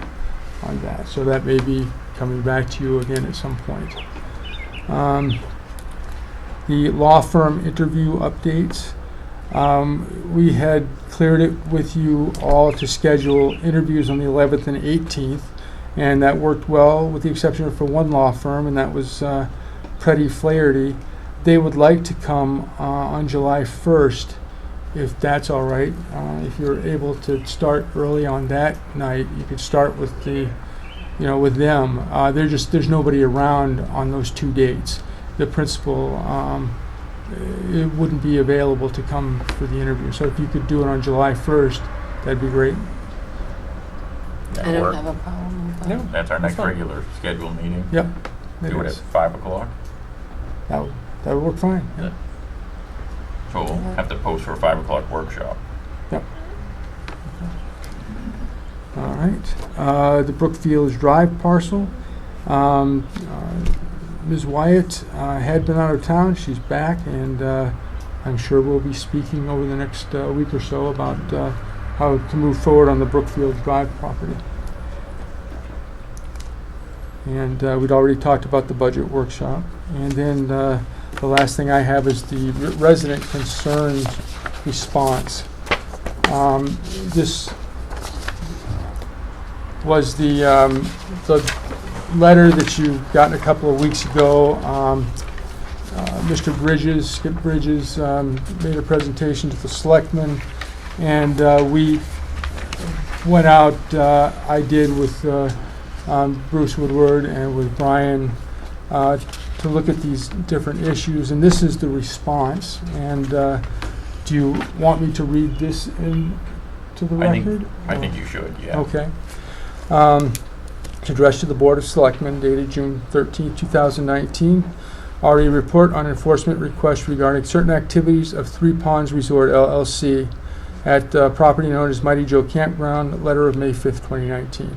on that. So that may be coming back to you again at some point. The law firm interview updates. We had cleared it with you all to schedule interviews on the 11th and 18th, and that worked well with the exception for one law firm, and that was Preddy Flaherty. They would like to come on July 1st, if that's all right. If you're able to start early on that night, you could start with with them. There's nobody around on those 2 dates. The principal it wouldn't be available to come for the interview. So if you could do it on July 1st, that'd be great. I don't have a problem with that. No, That's our that's next fine. regular scheduled meeting. Yep. Do it at is. 5 o'clock. That would work fine. Yeah. So we'll have to post for a 5 o'clock workshop. Yep. All right. The Brookfields Drive parcel. Ms. Wyatt had been out of town. She's back, and I'm sure we'll be speaking over the next week or so about how to move forward on the Brookfields Drive property. And we'd already talked about the budget workshop. And then the last thing I have is the resident concerns response. This was the letter that you got a couple of weeks ago. Mr. Bridges, Skip Bridges, made a presentation to the selectmen, and we went out, I did with Bruce Woodward and with Brian, to look at these different issues, and this is the response. And do you want me to read this into the record? I think you should, yeah. Okay. It's addressed to the Board of Selectmen, dated June 13, 2019. RE report on enforcement request regarding certain activities of Three Ponds Resort LLC at property known as Mighty Joe Campground, letter of May 5th, 2019.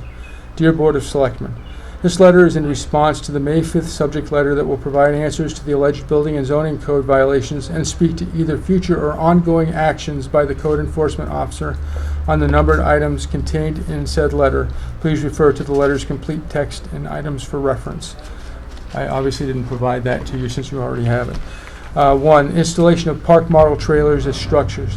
Dear Board of Selectmen, this letter is in response to the May 5th subject letter that will provide answers to the alleged building and zoning code violations and speak to either future or ongoing actions by the code enforcement officer on the numbered items contained in said letter. Please refer to the letter's complete text and items for reference. I obviously didn't provide that to you since you already have it. 1. Installation of park model trailers as structures.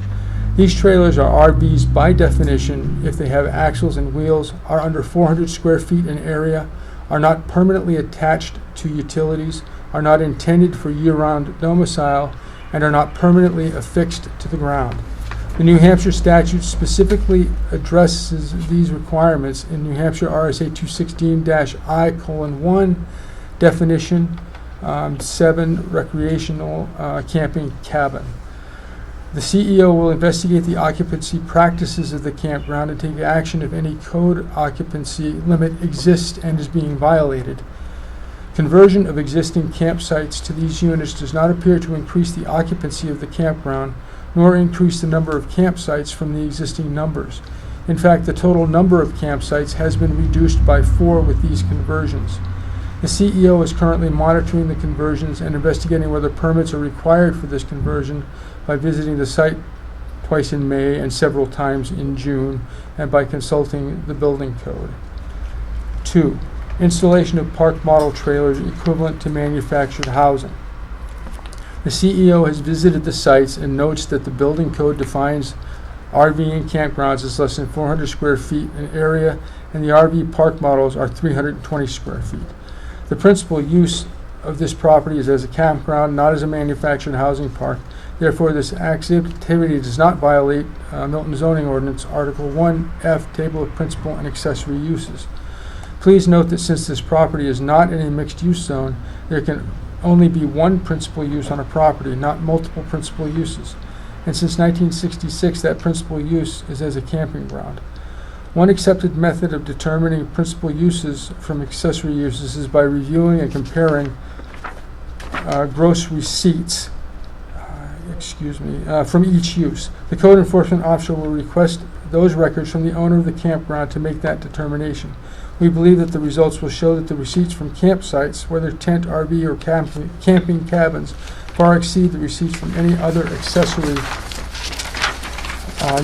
These trailers are RVs by definition if they have axles and wheels, are under 400 square feet in area, are not permanently attached to utilities, are not intended for year-round domicile, and are not permanently affixed to the ground. The New Hampshire statute specifically addresses these requirements in New Hampshire RSA 216-I:1, definition 7, recreational camping cabin. The CEO will investigate the occupancy practices of the campground and take action if any code occupancy limit exists and is being violated. Conversion of existing campsites to these units does not appear to increase the occupancy of the campground, nor increase the number of campsites from the existing numbers. In fact, the total number of campsites has been reduced by 4 with these conversions. The CEO is currently monitoring the conversions and investigating whether permits are required for this conversion by visiting the site twice in May and several times in June, and by consulting the building code. 2. Installation of park model trailers equivalent to manufactured housing. The CEO has visited the sites and notes that the building code defines RV and campgrounds as less than 400 square feet in area, and the RV park models are 320 square feet. The principal use of this property is as a campground, not as a manufactured housing park. Therefore, this activity does not violate Milton zoning ordinance, Article 1F, Table of Principal and Accessory Uses. Please note that since this property is not in a mixed-use zone, there can only be one principal use on a property, not multiple principal uses. And since 1966, that principal use is as a camping ground. One accepted method of determining principal uses from accessory uses is by reviewing and comparing gross receipts from each use. The code enforcement officer will request those records from the owner of the campground to make that determination. We believe that the results will show that the receipts from campsites, whether tent, RV, or camping cabins, far exceed the receipts from any other accessory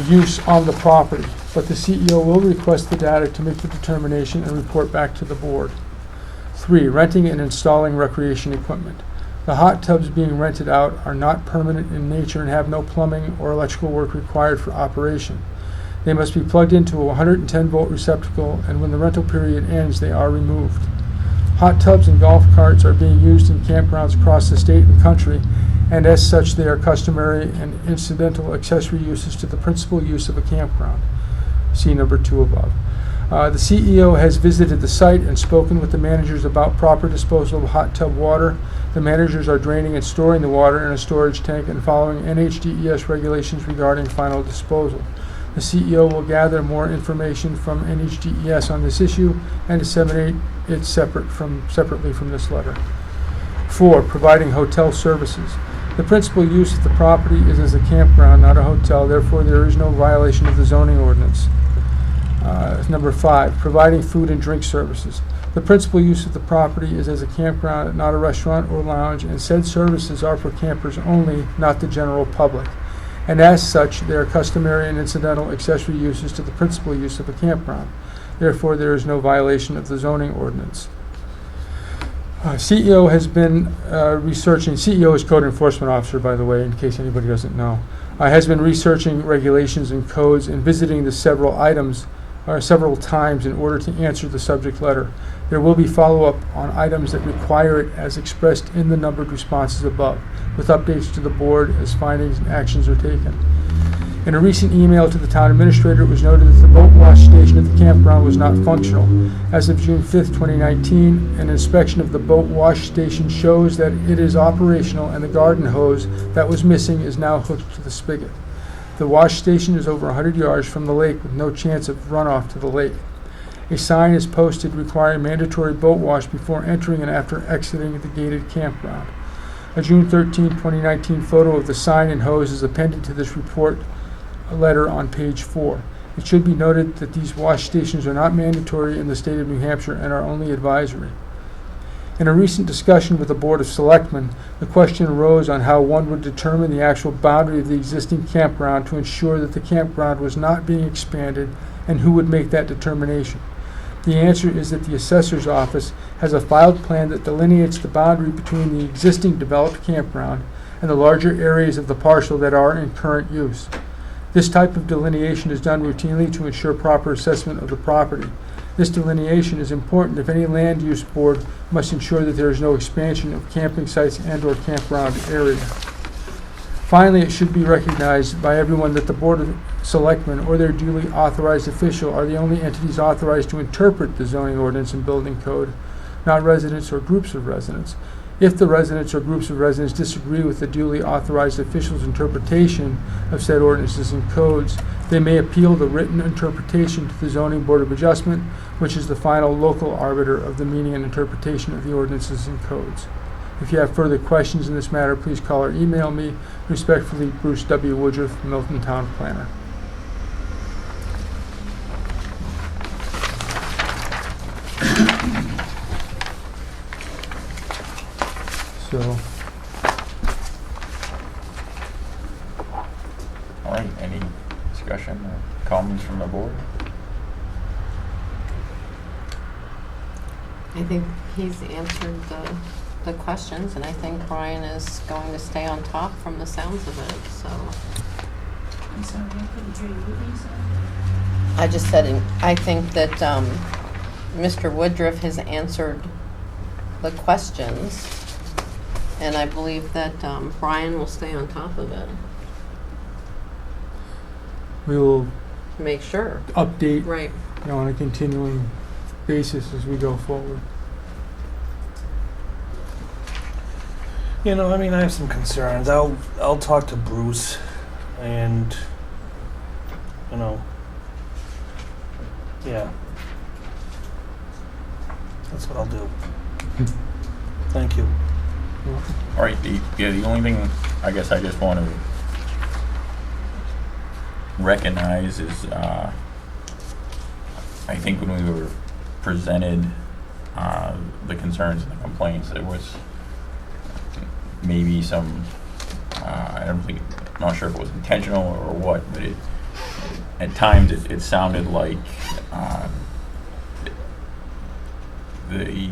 use on the property. But the CEO will request the data to make the determination and report back to the board. 3, renting and installing recreation equipment. The hot tubs being rented out are not permanent in nature and have no plumbing or electrical work required for operation. They must be plugged into a 110-volt receptacle, and when the rental period ends, they are removed. Hot tubs and golf carts are being used in campgrounds across the state and country, and as such, they are customary and incidental accessory uses to the principal use of a campground. See number 2 above. The CEO has visited the site and spoken with the managers about proper disposal of hot tub water. The managers are draining and storing the water in a storage tank and following NHDES regulations regarding final disposal. The CEO will gather more information from NHDES on this issue and disseminate it separately from this letter. 4, providing hotel services. The principal use of the property is as a campground, not a hotel. Therefore, there is no violation of the zoning ordinance. Number 5, providing food and drink services. The principal use of the property is as a campground, not a restaurant or lounge, and said services are for campers only, not the general public. And as such, they are customary and incidental accessory uses to the principal use of a campground. Therefore, there is no violation of the zoning ordinance. CEO has been researching, CEO is Code Enforcement Officer, by the way, in case anybody doesn't know, has been researching regulations and codes and visiting the several times in order to answer the subject letter. There will be follow-up on items that require it as expressed in the numbered responses above, with updates to the board as findings and actions are taken. In a recent email to the town administrator, it was noted that the boat wash station at the campground was not functional. As of June 5th, 2019, an inspection of the boat wash station shows that it is operational and the garden hose that was missing is now hooked to the spigot. The wash station is over 100 yards from the lake with no chance of runoff to the lake. A sign is posted requiring mandatory boat wash before entering and after exiting the gated campground. A June 13, 2019 photo of the sign and hose is appended to this report letter on page 4. It should be noted that these wash stations are not mandatory in the state of New Hampshire and are only advisory. In a recent discussion with the Board of Selectmen, the question arose on how one would determine the actual boundary of the existing campground to ensure that the campground was not being expanded and who would make that determination. The answer is that the assessor's office has a filed plan that delineates the boundary between the existing developed campground and the larger areas of the parcel that are in current use. This type of delineation is done routinely to ensure proper assessment of the property. This delineation is important if any land use board must ensure that there is no expansion of camping sites and/or campground area. Finally, it should be recognized by everyone that the Board of Selectmen or their duly authorized official are the only entities authorized to interpret the zoning ordinance and building code, not residents or groups of residents. If the residents or groups of residents disagree with the duly authorized official's interpretation of said ordinances and codes, they may appeal the written interpretation to the Zoning Board of Adjustment, which is the final local arbiter of the meaning and interpretation of the ordinances and codes. If you have further questions in this matter, please call or email me. Respectfully, Bruce W. Woodruff, Milton Town Planner. So, All right, any discussion or comments from the board? I think he's answered the questions, and I think Brian is going to stay on top from the sounds of it, so. I'm sorry, I couldn't hear you. What you said? I just said, I think that Mr. Woodruff has answered the questions And I believe that Brian will stay on top of it. We will Make sure. update, Right. on a continuing basis as we go forward. I mean, I have some concerns. I'll talk to Bruce, and yeah, that's what I'll do. Thank you. All right, the only thing I guess I just want to recognize is, I think when we were presented the concerns and the complaints, there was maybe some, I'm not sure if it was intentional or what, but at times it sounded like the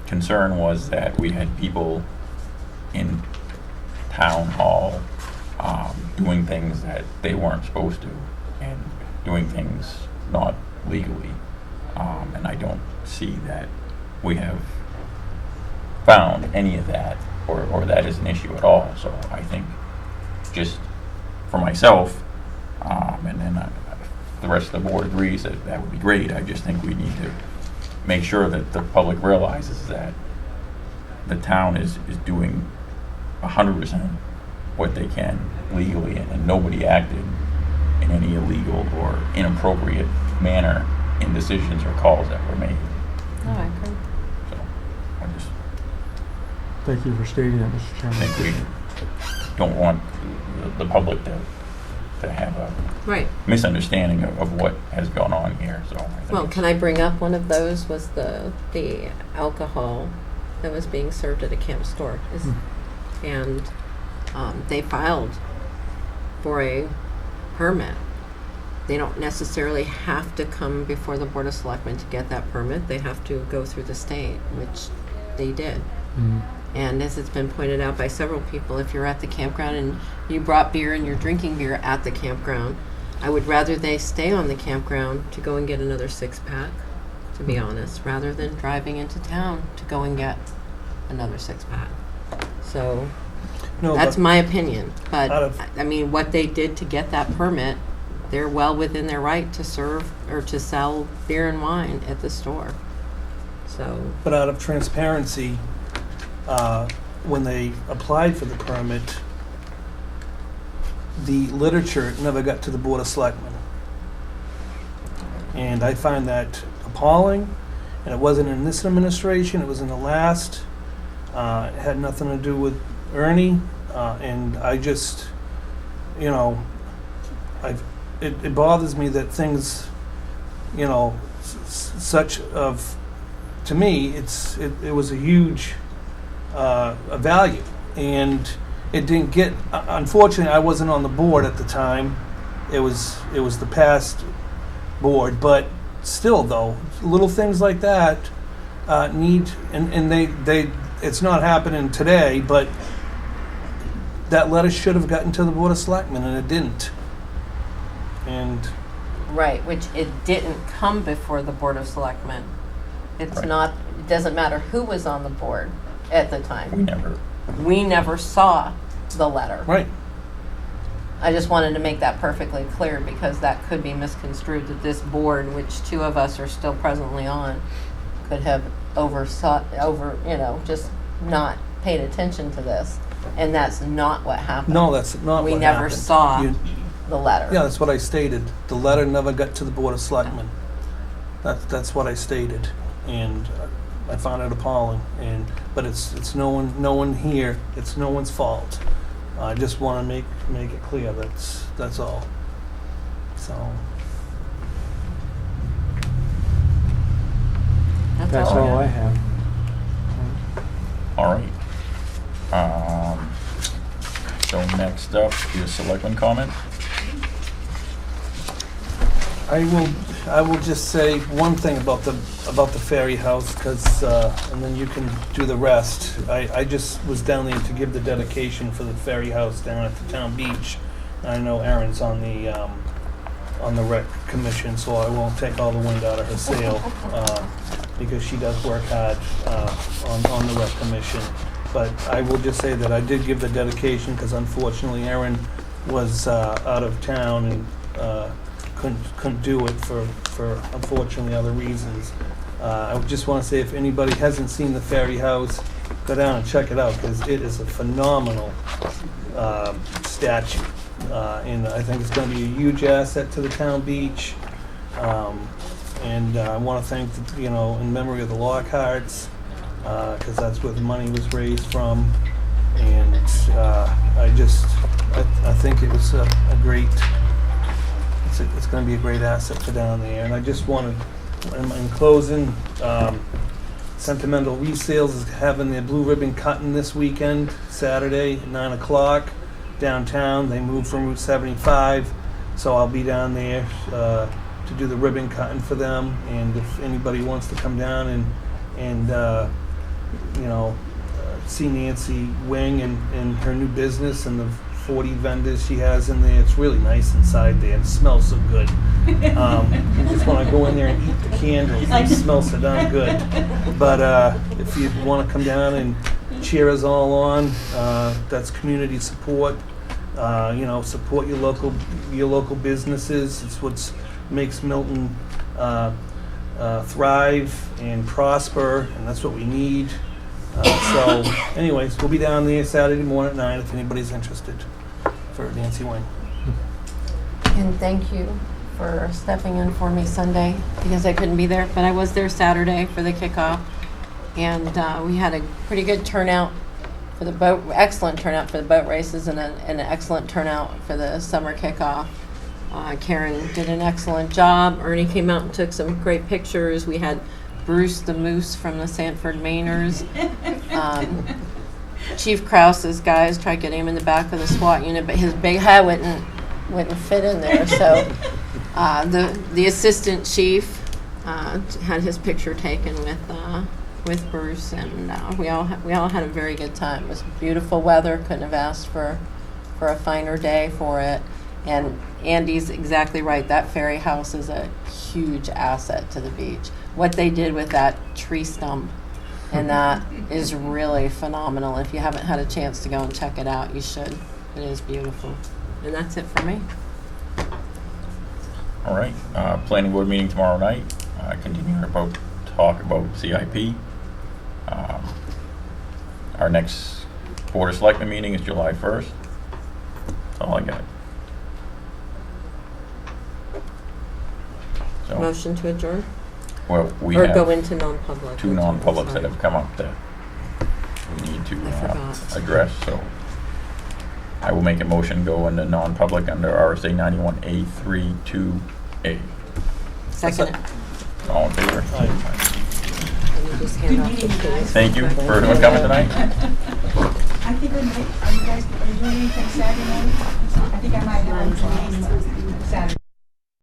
concern was that we had people in town hall doing things that they weren't supposed to and doing things not legally. And I don't see that we have found any of that or that is an issue at all. So I think just for myself, and then the rest of the board agrees that would be great. I just think we need to make sure that the public realizes that the town is doing 100% what they can legally, and nobody acted in any illegal or inappropriate manner in decisions or calls that were made. No, I agree. So I just Thank you for stating that, Mr. Chairman. think we don't want the public to have a Right. misunderstanding of what has gone on here. So I think Well, it's- can I bring up one of those was the alcohol that was being served at a camp store. And they filed for a permit. They don't necessarily have to come before the Board of Selectmen to get that permit. They have to go through the state, which they did. Mhm. And as it's been pointed out by several people, if you're at the campground and you brought beer and you're drinking beer at the campground, I would rather they stay on the campground to go and get another 6-pack, to be honest, rather than driving into town to go and get another 6-pack. So No, that's but my opinion. But out of- I mean, what they did to get that permit, they're well within their right to serve or to sell beer and wine at the store. So But out of transparency, when they applied for the permit, the literature never got to the Board of Selectmen. And I find that appalling, and it wasn't in this administration, it was in the last. It had nothing to do with Ernie, and I just, it bothers me that things, such of, to me, it was a huge a value, and it didn't get. Unfortunately, I wasn't on the board at the time. It was the past board, but still, though, little things like that need, and they it's not happening today, but that letter should have gotten to the Board of Selectmen, and it didn't. And right, which it didn't come before the Board of Selectmen. It's Right. not. It doesn't matter who was on the board at the time. we never We never saw the letter. right. I just wanted to make that perfectly clear because that could be misconstrued that this board, which 2 of us are still presently on, could have just not paid attention to this. And that's not what happened. No, that's not We what never happened. saw You- the letter. Yeah, that's what I stated. The letter never got to the Board of Selectmen. That's what I stated, and I found it appalling. But it's no one here. It's no one's fault. I just want to make it clear. That's all. So That's all I have. All right. So next up is selectmen comment. I will just say one thing about the ferry house, because and then you can do the rest. I just was down there to give the dedication for the ferry house down at the town beach. I know Erin's on the rec commission, so I won't take all the wind out of her sail because she does work hard on the rec commission. But I will just say that I did give the dedication because unfortunately Aaron was out of town and couldn't do it for unfortunately other reasons. I just want to say if anybody hasn't seen the Ferry House, go down and check it out because it is a phenomenal statue. And I think it's going to be a huge asset to the town beach. And I want to thank, in memory of the Lockharts, because that's where the money was raised from. And I think it was a great, it's going to be a great asset for down there. And I just wanted, in closing, Sentimental Resales is having their blue ribbon cutting this weekend, Saturday at 9 o'clock downtown. They moved from Route 75, so I'll be down there to do the ribbon cutting for them. And if anybody wants to come down and see Nancy Wing and her new business and the 40 vendors she has in there, it's really nice inside there. It smells so good. You just want to go in there and eat the candles. They smell so darn good. But if you want to come down and cheer us all on, that's community support. Support your local businesses. It's what makes Milton thrive and prosper, and that's what we need. So, anyways, we'll be down there Saturday morning at 9 if anybody's interested for Nancy Wayne. And thank you for stepping in for me Sunday because I couldn't be there, but I was there Saturday for the kickoff, and we had a pretty good turnout for the boat, excellent turnout for the boat races, and an excellent turnout for the summer kickoff. Karen did an excellent job. Ernie came out and took some great pictures. We had Bruce the Moose from the Sanford Mainers. Chief Krause's guys tried getting him in the back of the SWAT unit, but his big head wouldn't fit in there. So the assistant chief had his picture taken with Bruce, and we all had a very good time. It was beautiful weather. Couldn't have asked for a finer day for it. And Andy's exactly right. That Ferry House is a huge asset to the beach. What they did with that tree stump, and that is really phenomenal. If you haven't had a chance to go and check it out, you should. It is beautiful. And that's it for me. All right. Planning board meeting tomorrow night. Continuing our talk about CIP. Our next Board of Selectmen meeting is July 1st. That's all I got. So, Motion to adjourn? well, we Or have go into non-public? two non-publics that have come up that we need to forgot. address. So I will make a motion go into non-public under RSA 91A32A. Second it. All in favor? And you just hand off the keys. Thank you for everyone coming tonight. I think are you doing anything Saturday night? I think I might have a meeting Saturday.